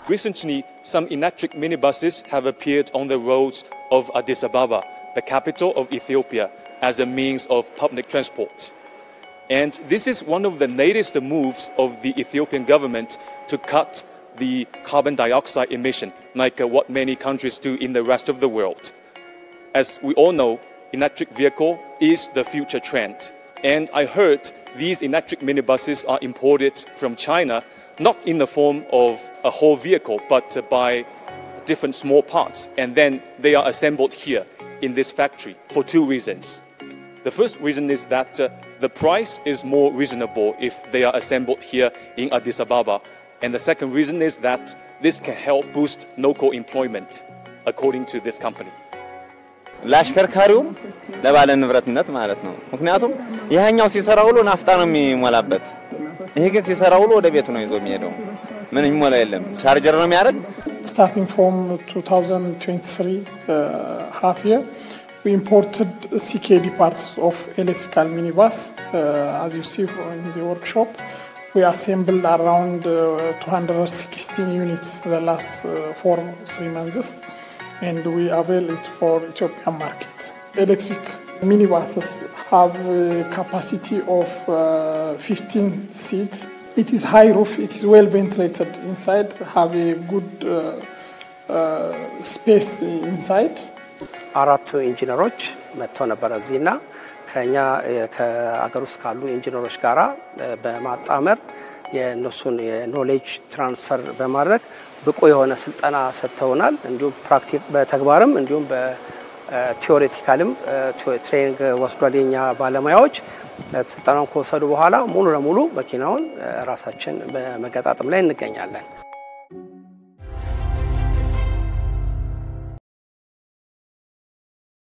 Recently, some electric minibuses have appeared on the roads of Addis Ababa, the capital of Ethiopia, as a means of public transport. And this is one of the latest moves of the Ethiopian government to cut the carbon dioxide emission, like what many countries do in the rest of the world. As we all know, electric vehicle is the future trend. And I heard these electric minibuses are imported from China, not in the form of a whole vehicle, but by different small parts. And then they are assembled here in this factory for two reasons. The first reason is that the price is more reasonable if they are assembled here in Addis Ababa. And the second reason is that this can help boost local employment, according to this company. ለአሽከርካሪውም ለባለ ንብረትነት ማለት ነው ምክንያቱም ይሄኛው ሲሰራ ውሎ ናፍጣ ነው የሚሞላበት ይሄ ግን ሲሰራ ውሎ ወደ ቤቱ ነው ይዞ የሚሄደው ምን ይሞላ የለም ቻርጀር ነው የሚያደርግ starting from 2023 half year we imported CKD parts of electrical minibus as you see in the workshop we assembled around 216 units the last 3 months and we avail it for Ethiopian market. Electric minibuses have a capacity of 15 seats. It is high roof, it is well ventilated inside, have a good space inside. አራቱ ኢንጂነሮች መጥተው ነበር እዚህና ከኛ ከአገር ውስጥ ካሉ ኢንጂነሮች ጋራ በማጣመር የነሱን የኖሌጅ ትራንስፈር በማድረግ ብቁ የሆነ ስልጠና ሰጥተውናል እንዲሁም ፕራክቲክ በተግባርም እንዲሁም በቲዮሬቲካልም ትሬኒንግ ወስዷልኛ ባለሙያዎች ስልጠናውን ከወሰዱ በኋላ ሙሉ ለሙሉ መኪናውን ራሳችን በመገጣጠም ላይ እንገኛለን